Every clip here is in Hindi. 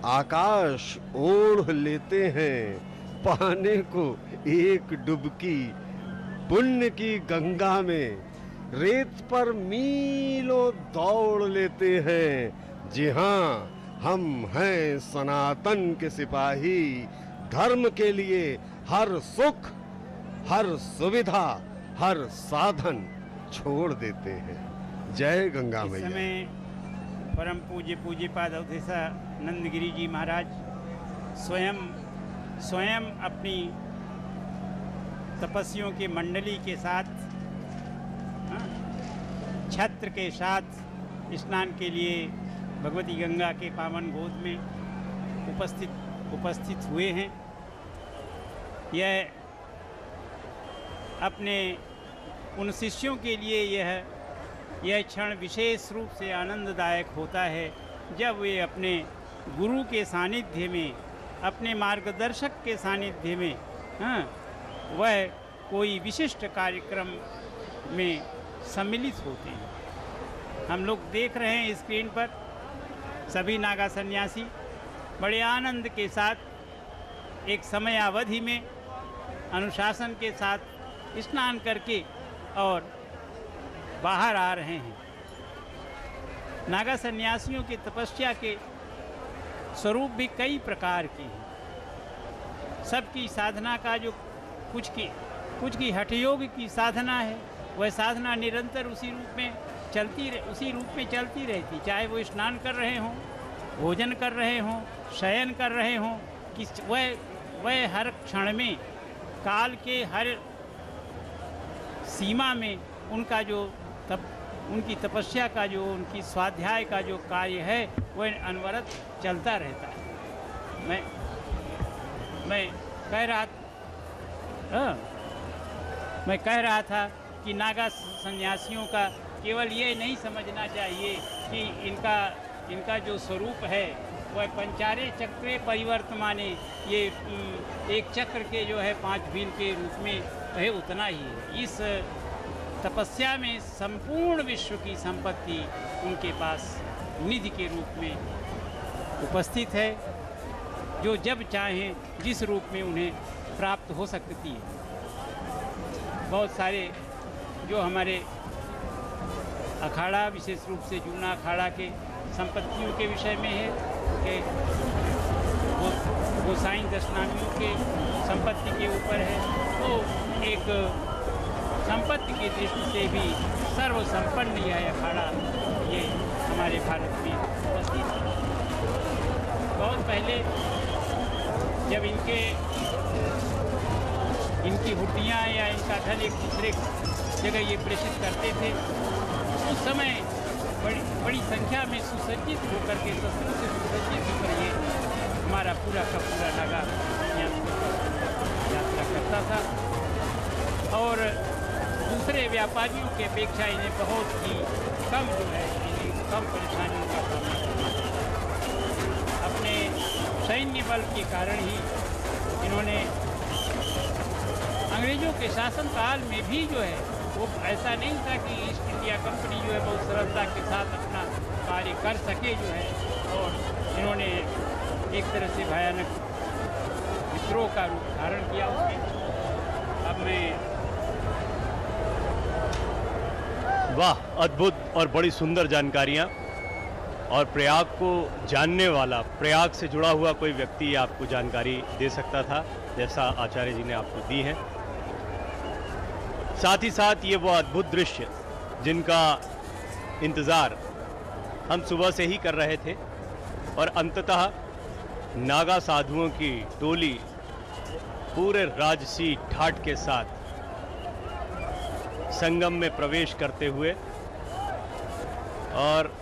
आकाश ओढ़ लेते हैं, पाने को एक डुबकी पुण्य की गंगा में, रेत पर मीलों दौड़ लेते हैं। जी हाँ, हम हैं सनातन के सिपाही, धर्म के लिए हर सुख, हर सुविधा, हर साधन छोड़ देते हैं। जय गंगा मैया। इस समय परम पूज्यपाद अवधेशानंद गिरी जी महाराज स्वयं अपनी तपस्वियों के मंडली के साथ छत्र के साथ स्नान के लिए भगवती गंगा के पावन गोद में उपस्थित हुए हैं। यह अपने उन शिष्यों के लिए यह क्षण विशेष रूप से आनंददायक होता है जब वे अपने गुरु के सानिध्य में, अपने मार्गदर्शक के सानिध्य में वह कोई विशिष्ट कार्यक्रम में सम्मिलित होते हैं। हम लोग देख रहे हैं स्क्रीन पर सभी नागा सन्यासी बड़े आनंद के साथ एक समयावधि में अनुशासन के साथ स्नान करके और बाहर आ रहे हैं। नागा सन्यासियों की तपस्या के स्वरूप भी कई प्रकार के हैं। सबकी साधना का जो कुछ की हठयोग की साधना है, वह साधना निरंतर उसी रूप में चलती रहती, चाहे वो स्नान कर रहे हों, भोजन कर रहे हों, शयन कर रहे हों, कि वह हर क्षण में, काल के हर सीमा में उनका जो उनकी तपस्या का जो, उनकी स्वाध्याय का जो कार्य है वह अनवरत चलता रहता है। मैं कह रहा था कि नागा सन्यासियों का केवल ये नहीं समझना चाहिए कि इनका जो स्वरूप है वह पंचारे चक्रे परिवर्तमाने, ये एक चक्र के जो है 5 भील के रूप में है, उतना ही है। इस तपस्या में संपूर्ण विश्व की संपत्ति उनके पास निधि के रूप में उपस्थित है, जो जब चाहें जिस रूप में उन्हें प्राप्त हो सकती है। बहुत सारे जो हमारे अखाड़ा, विशेष रूप से जूना अखाड़ा के संपत्तियों के विषय में है कि गोसाई दशनामियों के संपत्ति के ऊपर है, तो एक संपत्ति की दृष्टि से भी सर्वसंपन्न यह अखाड़ा ये हमारे भारत में उपस्थित है। बहुत पहले जब इनकी हुड्डियाँ या इनका धन एक दूसरे जगह ये प्रेषित करते थे, उस समय बड़ी संख्या में सुसज्जित होकर के, शस्त्रों से सुसज्जित होकर ये हमारा पूरा का पूरा नागा यात्रा करता था और दूसरे व्यापारियों की अपेक्षा इन्हें बहुत ही कम जो है, इन्हें कम परेशानियों का सामना करना पड़ा। अपने सैन्य बल के कारण ही इन्होंने अंग्रेज़ों के शासन काल में भी जो है वो ऐसा नहीं था कि ईस्ट इंडिया कंपनी जो है बहुत सरलता के साथ अपना कार्य कर सके जो है, और इन्होंने एक तरह से भयानक विद्रोह का रूप धारण किया उसमें। अब मैं वाह, अद्भुत और बड़ी सुंदर जानकारियाँ, और प्रयाग को जानने वाला, प्रयाग से जुड़ा हुआ कोई व्यक्ति आपको जानकारी दे सकता था जैसा आचार्य जी ने आपको दी है। साथ ही साथ ये वो अद्भुत दृश्य जिनका इंतज़ार हम सुबह से ही कर रहे थे, और अंततः नागा साधुओं की टोली पूरे राजसी ठाट के साथ संगम में प्रवेश करते हुए, और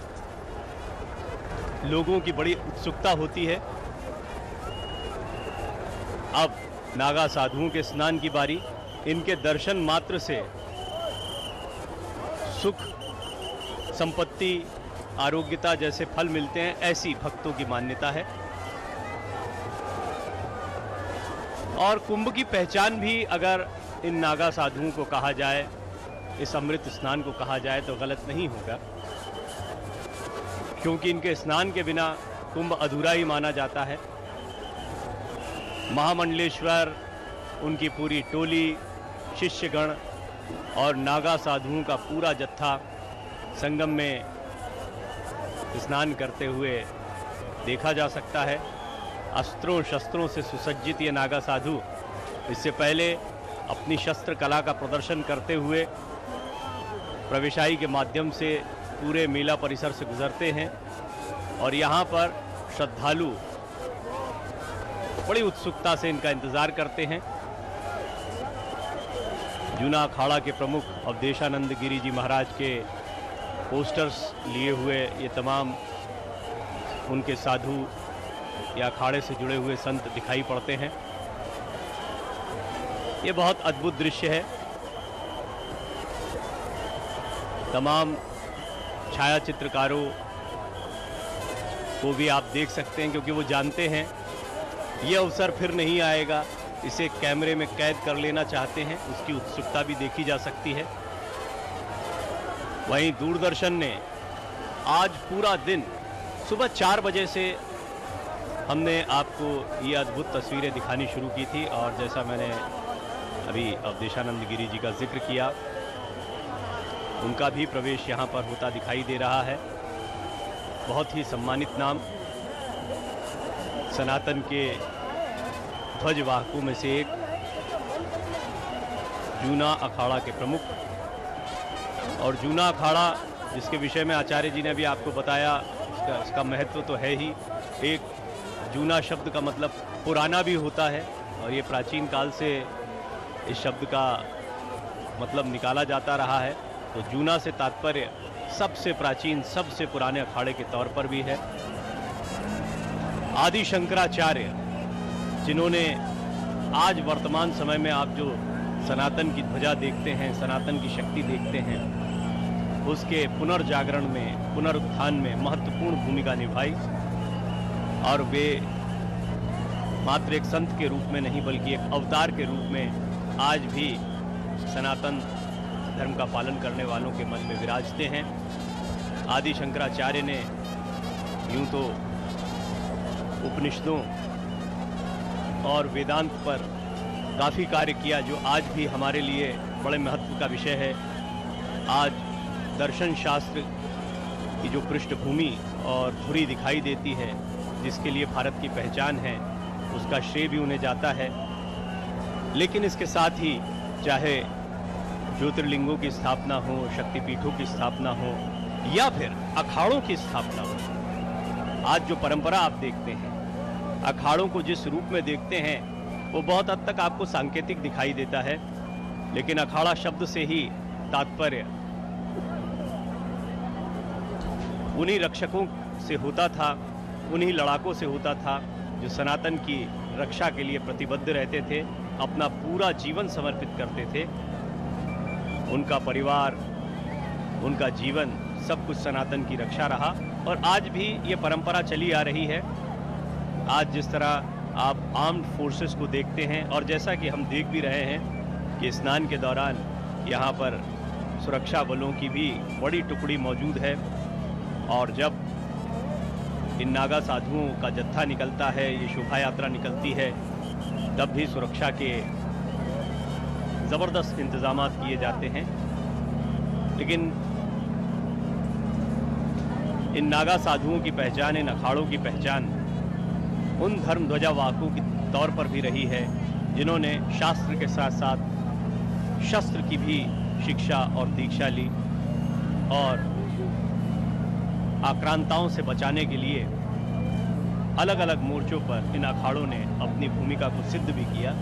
लोगों की बड़ी उत्सुकता होती है। अब नागा साधुओं के स्नान की बारी, इनके दर्शन मात्र से सुख, संपत्ति, आरोग्यता जैसे फल मिलते हैं, ऐसी भक्तों की मान्यता है। और कुंभ की पहचान भी अगर इन नागा साधुओं को कहा जाए, इस अमृत स्नान को कहा जाए, तो गलत नहीं होगा, क्योंकि इनके स्नान के बिना कुंभ अधूरा ही माना जाता है। महामंडलेश्वर, उनकी पूरी टोली, शिष्यगण और नागा साधुओं का पूरा जत्था संगम में स्नान करते हुए देखा जा सकता है। अस्त्रों शस्त्रों से सुसज्जित ये नागा साधु इससे पहले अपनी शस्त्र कला का प्रदर्शन करते हुए प्रवेशाई के माध्यम से पूरे मेला परिसर से गुजरते हैं और यहाँ पर श्रद्धालु बड़ी उत्सुकता से इनका इंतज़ार करते हैं। जूना अखाड़ा के प्रमुख अवधेशानंद गिरी जी महाराज के पोस्टर्स लिए हुए ये तमाम उनके साधु या अखाड़े से जुड़े हुए संत दिखाई पड़ते हैं। ये बहुत अद्भुत दृश्य है। तमाम छाया चित्रकारों को भी आप देख सकते हैं, क्योंकि वो जानते हैं ये अवसर फिर नहीं आएगा, इसे कैमरे में कैद कर लेना चाहते हैं। उसकी उत्सुकता भी देखी जा सकती है। वहीं दूरदर्शन ने आज पूरा दिन सुबह 4 बजे से हमने आपको ये अद्भुत तस्वीरें दिखानी शुरू की थी और जैसा मैंने अभी अवधेशानंद गिरी जी का जिक्र किया, उनका भी प्रवेश यहाँ पर होता दिखाई दे रहा है। बहुत ही सम्मानित नाम, सनातन के ध्वजवाहकों में से एक, जूना अखाड़ा के प्रमुख। और जूना अखाड़ा जिसके विषय में आचार्य जी ने भी आपको बताया, इसका महत्व तो है ही। एक जूना शब्द का मतलब पुराना भी होता है और ये प्राचीन काल से इस शब्द का मतलब निकाला जाता रहा है। तो जूना से तात्पर्य सबसे प्राचीन, सबसे पुराने अखाड़े के तौर पर भी है। आदि शंकराचार्य, जिन्होंने आज वर्तमान समय में आप जो सनातन की ध्वजा देखते हैं, सनातन की शक्ति देखते हैं, उसके पुनर्जागरण में, पुनरुत्थान में महत्वपूर्ण भूमिका निभाई। और वे मात्र एक संत के रूप में नहीं बल्कि एक अवतार के रूप में आज भी सनातन धर्म का पालन करने वालों के मन में विराजते हैं। आदि शंकराचार्य ने यूं तो उपनिषदों और वेदांत पर काफ़ी कार्य किया, जो आज भी हमारे लिए बड़े महत्व का विषय है। आज दर्शन शास्त्र की जो पृष्ठभूमि और धुरी दिखाई देती है, जिसके लिए भारत की पहचान है, उसका श्रेय भी उन्हें जाता है। लेकिन इसके साथ ही चाहे ज्योतिर्लिंगों की स्थापना हो, शक्तिपीठों की स्थापना हो या फिर अखाड़ों की स्थापना हो, आज जो परंपरा आप देखते हैं, अखाड़ों को जिस रूप में देखते हैं वो बहुत हद तक आपको सांकेतिक दिखाई देता है। लेकिन अखाड़ा शब्द से ही तात्पर्य उन्हीं रक्षकों से होता था, उन्हीं लड़ाकों से होता था जो सनातन की रक्षा के लिए प्रतिबद्ध रहते थे, अपना पूरा जीवन समर्पित करते थे। उनका परिवार, उनका जीवन, सब कुछ सनातन की रक्षा रहा और आज भी ये परंपरा चली आ रही है। आज जिस तरह आप आर्म्ड फोर्सेस को देखते हैं और जैसा कि हम देख भी रहे हैं कि स्नान के दौरान यहाँ पर सुरक्षा बलों की भी बड़ी टुकड़ी मौजूद है। और जब इन नागा साधुओं का जत्था निकलता है, ये शोभा यात्रा निकलती है, तब भी सुरक्षा के ज़बरदस्त इंतज़ामात किए जाते हैं। लेकिन इन नागा साधुओं की पहचान, इन अखाड़ों की पहचान उन धर्म ध्वजावाहकों के तौर पर भी रही है जिन्होंने शास्त्र के साथ साथ शस्त्र की भी शिक्षा और दीक्षा ली और आक्रांताओं से बचाने के लिए अलग अलग मोर्चों पर इन अखाड़ों ने अपनी भूमिका को सिद्ध भी किया।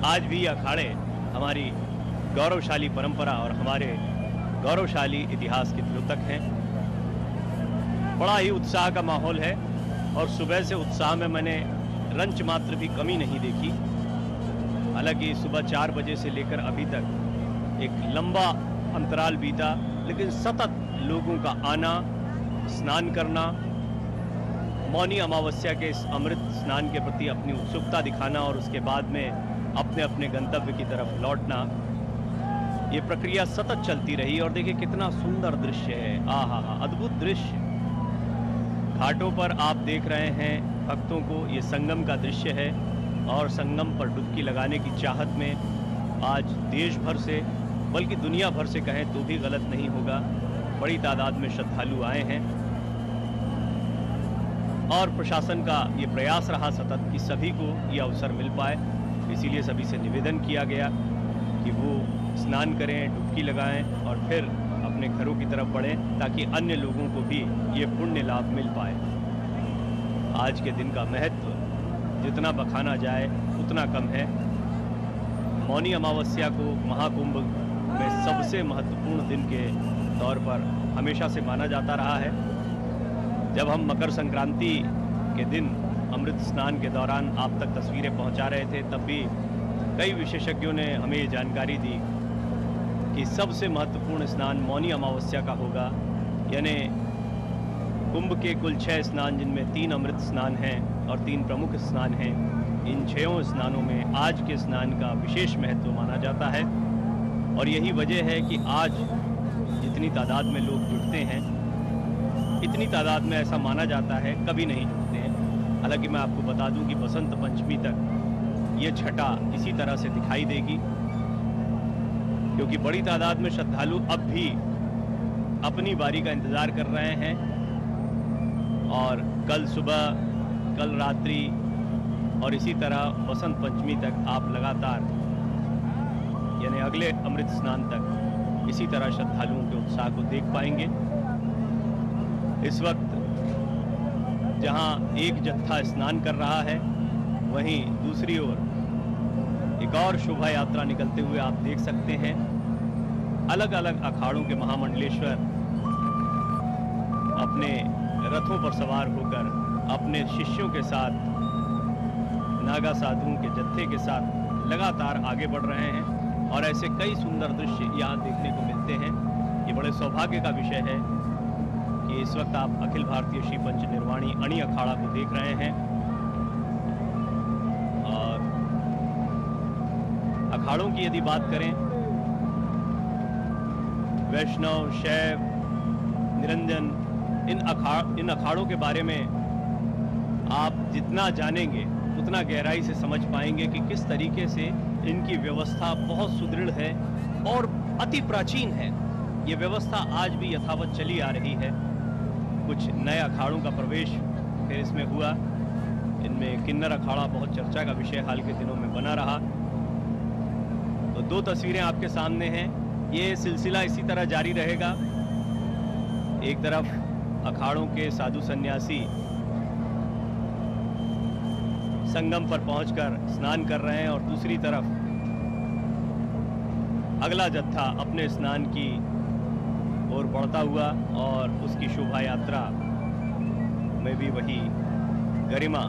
आज भी ये अखाड़े हमारी गौरवशाली परंपरा और हमारे गौरवशाली इतिहास के द्योतक हैं। बड़ा ही उत्साह का माहौल है और सुबह से उत्साह में मैंने रंच मात्र भी कमी नहीं देखी। हालांकि सुबह 4 बजे से लेकर अभी तक एक लंबा अंतराल बीता, लेकिन सतत लोगों का आना, स्नान करना, मौनी अमावस्या के इस अमृत स्नान के प्रति अपनी उत्सुकता दिखाना और उसके बाद में अपने अपने गंतव्य की तरफ लौटना, ये प्रक्रिया सतत चलती रही। और देखिए कितना सुंदर दृश्य है, आहा, अद्भुत दृश्य। घाटों पर आप देख रहे हैं भक्तों को, ये संगम का दृश्य है और संगम पर डुबकी लगाने की चाहत में आज देश भर से, बल्कि दुनिया भर से कहें तो भी गलत नहीं होगा, बड़ी तादाद में श्रद्धालु आए हैं। और प्रशासन का ये प्रयास रहा सतत कि सभी को ये अवसर मिल पाए, इसीलिए सभी से निवेदन किया गया कि वो स्नान करें, डुबकी लगाएं और फिर अपने घरों की तरफ बढ़ें ताकि अन्य लोगों को भी ये पुण्य लाभ मिल पाए। आज के दिन का महत्व जितना बखाना जाए उतना कम है। मौनी अमावस्या को महाकुंभ में सबसे महत्वपूर्ण दिन के तौर पर हमेशा से माना जाता रहा है। जब हम मकर संक्रांति के दिन अमृत स्नान के दौरान आप तक तस्वीरें पहुंचा रहे थे, तब भी कई विशेषज्ञों ने हमें ये जानकारी दी कि सबसे महत्वपूर्ण स्नान मौनी अमावस्या का होगा। यानी कुंभ के कुल 6 स्नान, जिनमें 3 अमृत स्नान हैं और 3 प्रमुख स्नान हैं, इन 6 स्नानों में आज के स्नान का विशेष महत्व माना जाता है। और यही वजह है कि आज जितनी तादाद में लोग जुटते हैं, इतनी तादाद में ऐसा माना जाता है कभी नहीं जुटते हैं। हालांकि मैं आपको बता दूं कि बसंत पंचमी तक ये छटा इसी तरह से दिखाई देगी, क्योंकि बड़ी तादाद में श्रद्धालु अब भी अपनी बारी का इंतज़ार कर रहे हैं। और कल सुबह, कल रात्रि और इसी तरह बसंत पंचमी तक आप लगातार, यानी अगले अमृत स्नान तक इसी तरह श्रद्धालुओं के उत्साह को देख पाएंगे। इस वक्त जहां एक जत्था स्नान कर रहा है, वहीं दूसरी ओर एक और शोभा यात्रा निकलते हुए आप देख सकते हैं। अलग अलग अखाड़ों के महामंडलेश्वर अपने रथों पर सवार होकर अपने शिष्यों के साथ, नागा साधुओं के जत्थे के साथ लगातार आगे बढ़ रहे हैं। और ऐसे कई सुंदर दृश्य यहाँ देखने को मिलते हैं। ये बड़े सौभाग्य का विषय है कि इस वक्त आप अखिल भारतीय श्री पंच निर्वाणी अणी अखाड़ा को देख रहे हैं। और अखाड़ों की यदि बात करें, वैष्णव, शैव, निरंजन, इन अखाड़ों के बारे में आप जितना जानेंगे उतना गहराई से समझ पाएंगे कि किस तरीके से इनकी व्यवस्था बहुत सुदृढ़ है और अति प्राचीन है। ये व्यवस्था आज भी यथावत चली आ रही है। कुछ नए अखाड़ों का प्रवेश फिर इसमें हुआ। इनमें किन्नर अखाड़ा बहुत चर्चा का विषय हाल के दिनों में बना रहा। तो 2 तस्वीरें आपके सामने हैं। ये सिलसिला इसी तरह जारी रहेगा। एक तरफ अखाड़ों के साधु सन्यासी संगम पर पहुंचकर स्नान कर रहे हैं और दूसरी तरफ अगला जत्था अपने स्नान की ओर बढ़ता हुआ, और उसकी शोभा यात्रा में भी वही गरिमा,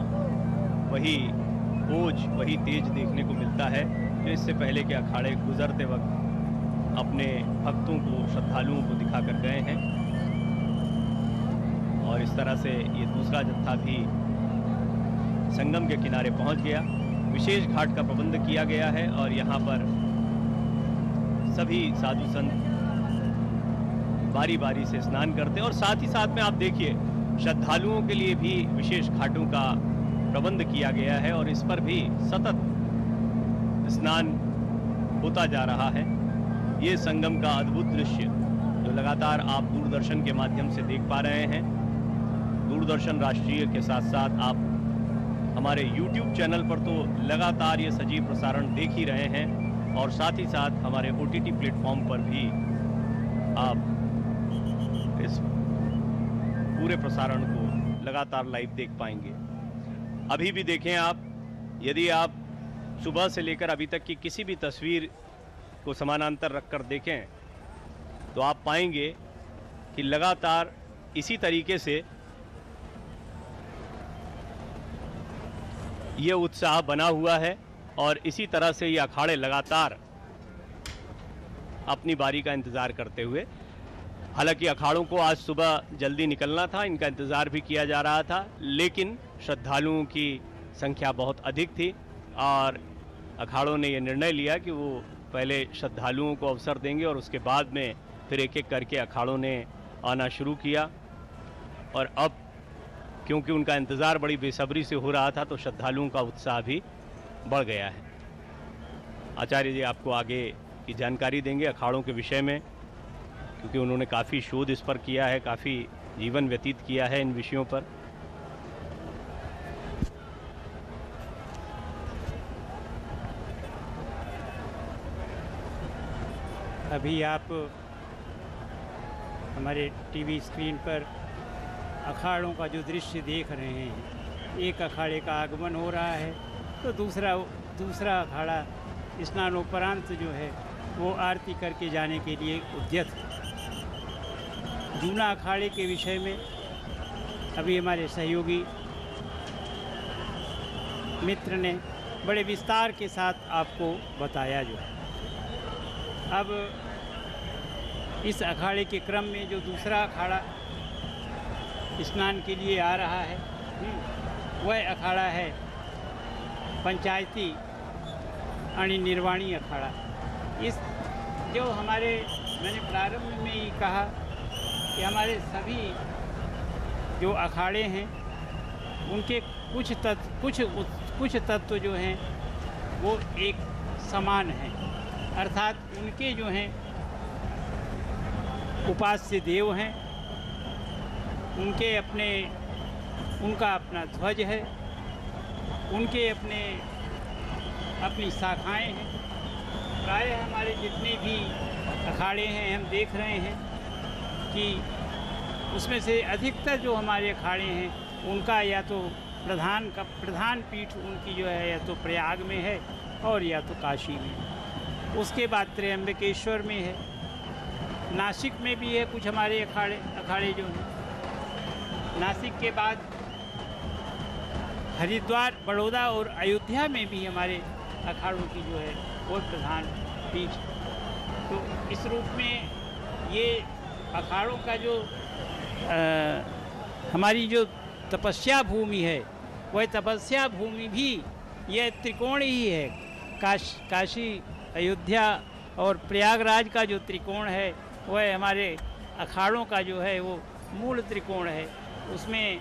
वही ओज, वही तेज देखने को मिलता है जो इससे पहले के अखाड़े गुजरते वक्त अपने भक्तों को, श्रद्धालुओं को दिखा कर गए हैं। और इस तरह से ये दूसरा जत्था भी संगम के किनारे पहुंच गया। विशेष घाट का प्रबंध किया गया है और यहाँ पर सभी साधु संत बारी बारी से स्नान करते हैं। और साथ ही साथ में आप देखिए, श्रद्धालुओं के लिए भी विशेष घाटों का प्रबंध किया गया है और इस पर भी सतत स्नान होता जा रहा है। ये संगम का अद्भुत दृश्य जो लगातार आप दूरदर्शन के माध्यम से देख पा रहे हैं। दूरदर्शन राष्ट्रीय के साथ साथ आप हमारे YouTube चैनल पर तो लगातार ये सजीव प्रसारण देख ही रहे हैं, और साथ ही साथ हमारे OTT प्लेटफॉर्म पर भी आप इस पूरे प्रसारण को लगातार लाइव देख पाएंगे। अभी भी देखें आप, यदि आप सुबह से लेकर अभी तक की किसी भी तस्वीर को समानांतर रखकर देखें तो आप पाएंगे कि लगातार इसी तरीके से ये उत्साह बना हुआ है और इसी तरह से ये अखाड़े लगातार अपनी बारी का इंतज़ार करते हुए, हालांकि अखाड़ों को आज सुबह जल्दी निकलना था, इनका इंतज़ार भी किया जा रहा था, लेकिन श्रद्धालुओं की संख्या बहुत अधिक थी और अखाड़ों ने ये निर्णय लिया कि वो पहले श्रद्धालुओं को अवसर देंगे और उसके बाद में फिर एक एक करके अखाड़ों ने आना शुरू किया। और अब क्योंकि उनका इंतज़ार बड़ी बेसब्री से हो रहा था, तो श्रद्धालुओं का उत्साह भी बढ़ गया है। आचार्य जी आपको आगे की जानकारी देंगे अखाड़ों के विषय में, क्योंकि उन्होंने काफ़ी शोध इस पर किया है, काफ़ी जीवन व्यतीत किया है इन विषयों पर। अभी आप हमारे टीवी स्क्रीन पर अखाड़ों का जो दृश्य देख रहे हैं, एक अखाड़े का आगमन हो रहा है तो दूसरा अखाड़ा स्नानोपरांत जो है वो आरती करके जाने के लिए उद्यत है। जूना अखाड़े के विषय में अभी हमारे सहयोगी मित्र ने बड़े विस्तार के साथ आपको बताया जो है। अब इस अखाड़े के क्रम में जो दूसरा अखाड़ा स्नान के लिए आ रहा है वह अखाड़ा है पंचायती निर्वाणी अखाड़ा। इस जो मैंने प्रारंभ में ही कहा कि हमारे सभी जो अखाड़े हैं उनके कुछ तत्व जो हैं वो एक समान हैं, अर्थात उनके जो हैं उपास्य देव हैं, उनका अपना ध्वज है, उनके अपनी शाखाएं हैं। प्रायः हमारे जितने भी अखाड़े हैं हम देख रहे हैं कि उसमें से अधिकतर जो हमारे अखाड़े हैं उनका या तो प्रधान पीठ उनकी जो है या तो प्रयाग में है और या तो काशी में। उसके बाद त्र्यंबकेश्वर में है, नासिक में भी है कुछ हमारे अखाड़े जो हैं। नासिक के बाद हरिद्वार, बड़ौदा और अयोध्या में भी हमारे अखाड़ों की जो है वो प्रधान पीठ। तो इस रूप में ये अखाड़ों का जो हमारी जो तपस्या भूमि है वह तपस्या भूमि भी यह त्रिकोण ही है। काशी, अयोध्या और प्रयागराज का जो त्रिकोण है वह हमारे अखाड़ों का जो है वो मूल त्रिकोण है। उसमें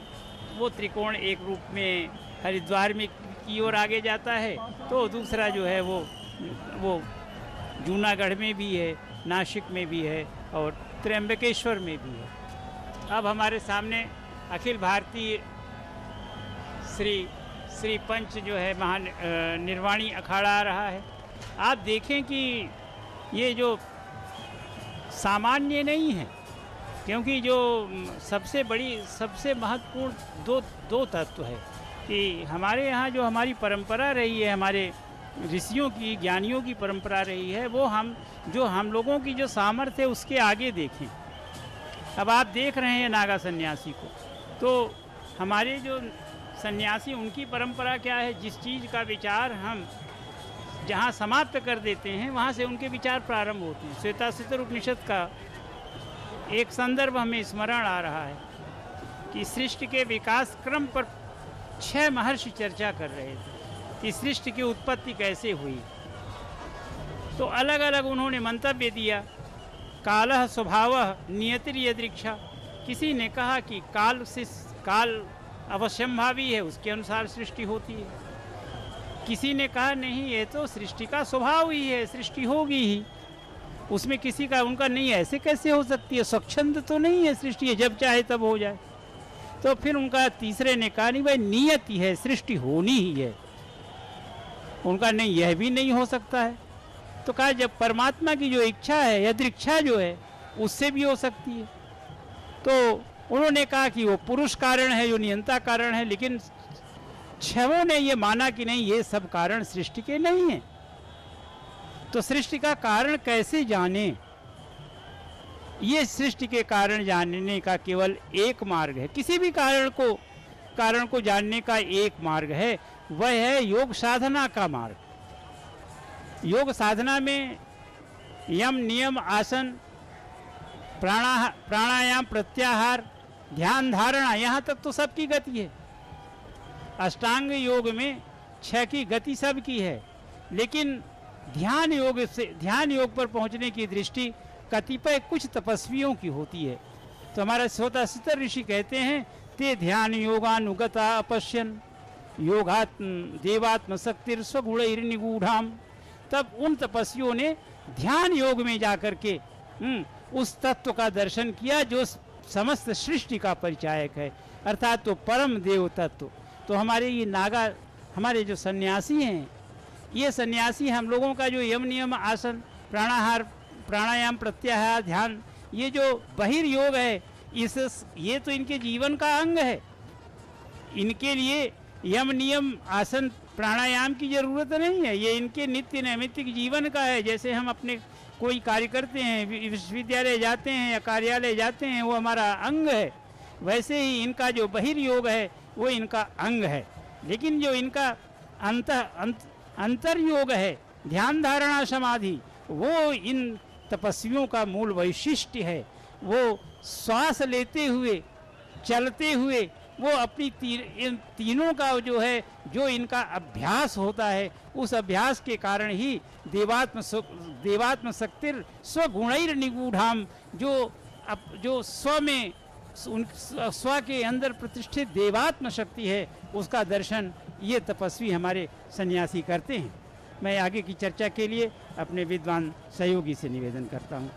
वो त्रिकोण एक रूप में हरिद्वार में की ओर आगे जाता है, तो दूसरा जो है वो जूनागढ़ में भी है, नासिक में भी है और त्र्यंबकेश्वर में भी है। अब हमारे सामने अखिल भारतीय श्री पंच जो है महान निर्वाणी अखाड़ा आ रहा है। आप देखें कि ये जो सामान्य नहीं है, क्योंकि जो सबसे महत्वपूर्ण दो तत्व है कि हमारे यहाँ जो हमारी परंपरा रही है, हमारे ऋषियों की, ज्ञानियों की परंपरा रही है, वो हम लोगों की जो सामर्थ्य है उसके आगे देखें। अब आप देख रहे हैं नागा सन्यासी को, तो हमारे जो सन्यासी उनकी परंपरा क्या है, जिस चीज़ का विचार हम जहाँ समाप्त कर देते हैं वहाँ से उनके विचार प्रारंभ होते हैं। श्वेताश्वतर उपनिषद का एक संदर्भ हमें स्मरण आ रहा है कि सृष्टि के विकास क्रम पर 6 महर्षि चर्चा कर रहे थे कि सृष्टि की उत्पत्ति कैसे हुई। तो अलग अलग उन्होंने मंतव्य दिया। कालः स्वभावः नियतिर्यदृक्षा। किसी ने कहा कि काल अवश्यंभावी है, उसके अनुसार सृष्टि होती है। किसी ने कहा नहीं, ये तो सृष्टि का स्वभाव ही है, सृष्टि होगी ही, उसमें किसी का उनका नहीं, ऐसे कैसे हो सकती है, स्वच्छंद तो नहीं है सृष्टि, है जब चाहे तब हो जाए। तो फिर उनका तीसरे ने कहा नहीं भाई, नियति है, सृष्टि होनी ही है। उनका नहीं, यह भी नहीं हो सकता है। तो कहा जब परमात्मा की जो इच्छा है, यदृच्छा जो है, उससे भी हो सकती है। तो उन्होंने कहा कि वो पुरुष कारण है, जो नियंता कारण है, लेकिन छहों ने ये माना कि नहीं, ये सब कारण सृष्टि के नहीं हैं। तो सृष्टि का कारण कैसे जाने? ये सृष्टि के कारण जानने का केवल एक मार्ग है। किसी भी कारण को जानने का एक मार्ग है, वह है योग साधना का मार्ग। योग साधना में यम, नियम, आसन, प्राणायाम, प्रत्याहार, ध्यान, धारणा, यहाँ तक तो सबकी गति है। अष्टांग योग में 6 की गति सबकी है, लेकिन ध्यान योग पर पहुँचने की दृष्टि कतिपय कुछ तपस्वियों की होती है। तो हमारा श्वेताश्वतर ऋषि कहते हैं ते ध्यान योगानुगता अपश्यन योगात्म देवात्म शक्तिर स्वगुणैर्निगूढ़ाम। तब उन तपस्वियों ने ध्यान योग में जाकर के उस तत्व का दर्शन किया जो समस्त सृष्टि का परिचायक है, अर्थात तो परम देव तत्व। तो हमारे ये नागा, हमारे जो सन्यासी हैं, ये सन्यासी हम लोगों का जो यम नियम आसन प्राणाहार प्राणायाम प्रत्याहार ध्यान, ये जो बहिर्योग है, ये तो इनके जीवन का अंग है। इनके लिए यम नियम आसन प्राणायाम की जरूरत नहीं है, ये इनके नित्य नैमित्तिक जीवन का है। जैसे हम अपने कोई कार्य करते हैं, विश्वविद्यालय जाते हैं या कार्यालय जाते हैं, वो हमारा अंग है, वैसे ही इनका जो बहिर्योग है वो इनका अंग है। लेकिन जो इनका अंतर्योग है, ध्यान धारणा समाधि, वो इन तपस्वियों का मूल वैशिष्ट्य है। वो श्वास लेते हुए चलते हुए वो अपनी इन तीनों का जो है, जो इनका अभ्यास होता है, उस अभ्यास के कारण ही देवात्म शक्तिर स्वगुणैर निगूढ़ाम, जो स्व में स्व के अंदर प्रतिष्ठित देवात्म शक्ति है, उसका दर्शन ये तपस्वी हमारे सन्यासी करते हैं। मैं आगे की चर्चा के लिए अपने विद्वान सहयोगी से निवेदन करता हूँ।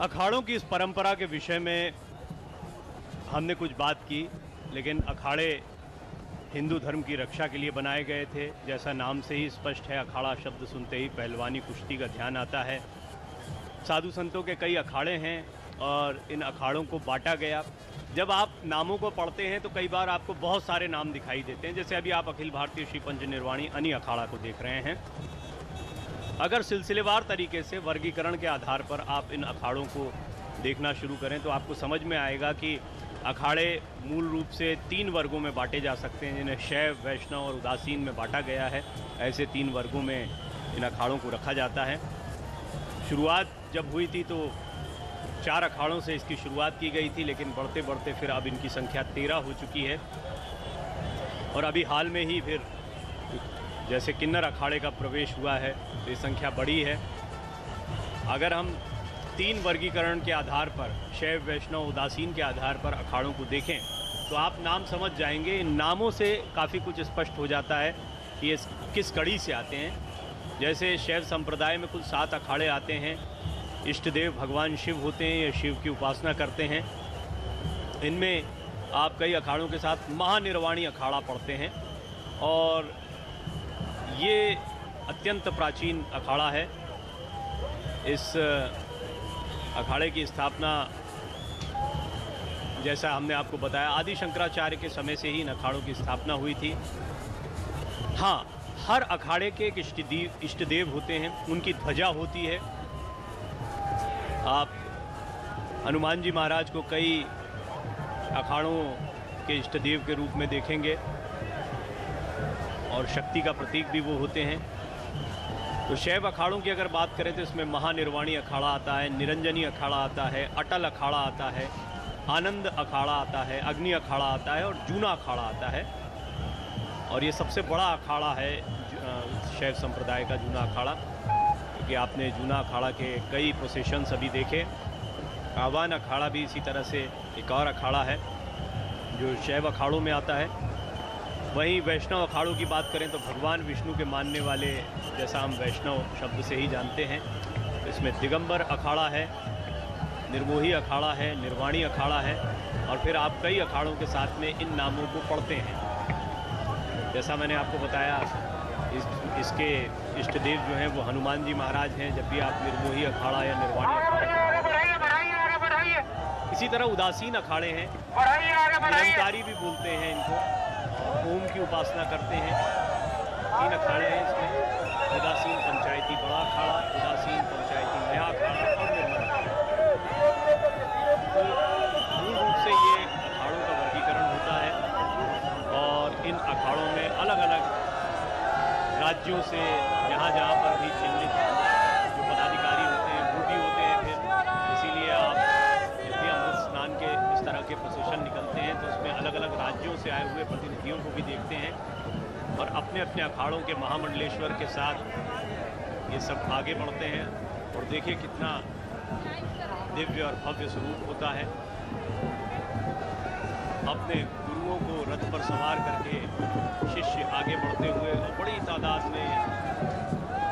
अखाड़ों की इस परंपरा के विषय में हमने कुछ बात की, लेकिन अखाड़े हिंदू धर्म की रक्षा के लिए बनाए गए थे। जैसा नाम से ही स्पष्ट है, अखाड़ा शब्द सुनते ही पहलवानी कुश्ती का ध्यान आता है। साधु संतों के कई अखाड़े हैं और इन अखाड़ों को बांटा गया। जब आप नामों को पढ़ते हैं तो कई बार आपको बहुत सारे नाम दिखाई देते हैं। जैसे अभी आप अखिल भारतीय श्री पंच निर्वाणी अनी अखाड़ा को देख रहे हैं। अगर सिलसिलेवार तरीके से वर्गीकरण के आधार पर आप इन अखाड़ों को देखना शुरू करें तो आपको समझ में आएगा कि अखाड़े मूल रूप से 3 वर्गों में बांटे जा सकते हैं, जिन्हें शैव, वैष्णव और उदासीन में बांटा गया है। ऐसे 3 वर्गों में इन अखाड़ों को रखा जाता है। शुरुआत जब हुई थी तो 4 अखाड़ों से इसकी शुरुआत की गई थी, लेकिन बढ़ते बढ़ते फिर अब इनकी संख्या 13 हो चुकी है। और अभी हाल में ही फिर जैसे किन्नर अखाड़े का प्रवेश हुआ है तो ये संख्या बढ़ी है। अगर हम 3 वर्गीकरण के आधार पर, शैव, वैष्णव, उदासीन के आधार पर अखाड़ों को देखें तो आप नाम समझ जाएंगे। इन नामों से काफ़ी कुछ स्पष्ट हो जाता है कि ये किस कड़ी से आते हैं। जैसे शैव संप्रदाय में कुल 7 अखाड़े आते हैं। इष्ट देव भगवान शिव होते हैं, या शिव की उपासना करते हैं। इनमें आप कई अखाड़ों के साथ महानिर्वाणी अखाड़ा पढ़ते हैं और ये अत्यंत प्राचीन अखाड़ा है। इस अखाड़े की स्थापना, जैसा हमने आपको बताया, आदि शंकराचार्य के समय से ही इन अखाड़ों की स्थापना हुई थी। हाँ, हर अखाड़े के एक इष्ट देव होते हैं, उनकी ध्वजा होती है। आप हनुमान जी महाराज को कई अखाड़ों के इष्ट देव के रूप में देखेंगे और शक्ति का प्रतीक भी वो होते हैं। तो शैव अखाड़ों की अगर बात करें तो इसमें महानिर्वाणी अखाड़ा आता है, निरंजनी अखाड़ा आता है, अटल अखाड़ा आता है, आनंद अखाड़ा आता है, अग्नि अखाड़ा आता है और जूना अखाड़ा आता है। और ये सबसे बड़ा अखाड़ा है शैव संप्रदाय का, जूना अखाड़ा, क्योंकि आपने जूना अखाड़ा के कई प्रोसेशंस अभी देखे। आवान अखाड़ा भी इसी तरह से एक और अखाड़ा है जो शैव अखाड़ों में आता है। वहीं वैष्णव अखाड़ों की बात करें तो भगवान विष्णु के मानने वाले, जैसा हम वैष्णव शब्द से ही जानते हैं, तो इसमें दिगंबर अखाड़ा है, निर्मोही अखाड़ा है, निर्वाणी अखाड़ा है और फिर आप कई अखाड़ों के साथ में इन नामों को पढ़ते हैं। जैसा मैंने आपको बताया, इसके इष्ट देव जो हैं वो हनुमान जी महाराज हैं। जब भी आप निर्मोही अखाड़ा या निर्वाणी अखाड़ा, इसी तरह उदासीन अखाड़े हैं, निरंकारी भी बोलते हैं इनको, ओम की उपासना करते हैं। 3 अखाड़े हैं इसमें, उदासीन पंचायती बड़ा अखाड़ा, उदासीन पंचायती नया अखाड़ा और निर्मल अखाड़ा। तो मूल रूप से ये अखाड़ों का वर्गीकरण होता है और इन अखाड़ों में अलग अलग राज्यों से जहाँ पर भी चिन्हित जो पदाधिकारी होते हैं वो भी होते हैं। फिर इसीलिए आप जब भी अमृत स्नान के इस तरह के प्रोसेशन निकलते हैं तो उसमें अलग अलग राज्यों से आए हुए प्रतिनिधियों को भी देखते हैं और अपने अपने अखाड़ों के महामंडलेश्वर के साथ ये सब आगे बढ़ते हैं। और देखिए कितना दिव्य और भव्य स्वरूप होता है। अपने गुरुओं को रथ पर सवार करके शिष्य आगे बढ़ते हुए और बड़ी तादाद में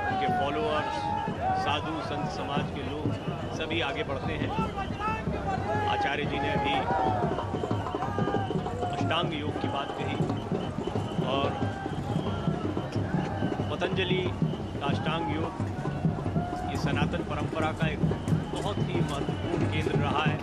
उनके फॉलोअर्स, साधु संत समाज के लोग सभी आगे बढ़ते हैं। आचार्य जी ने अभी अष्टांग योग की बात कही और पतंजलि का अष्टांग योग ये सनातन परंपरा का एक बहुत ही महत्वपूर्ण केंद्र रहा है।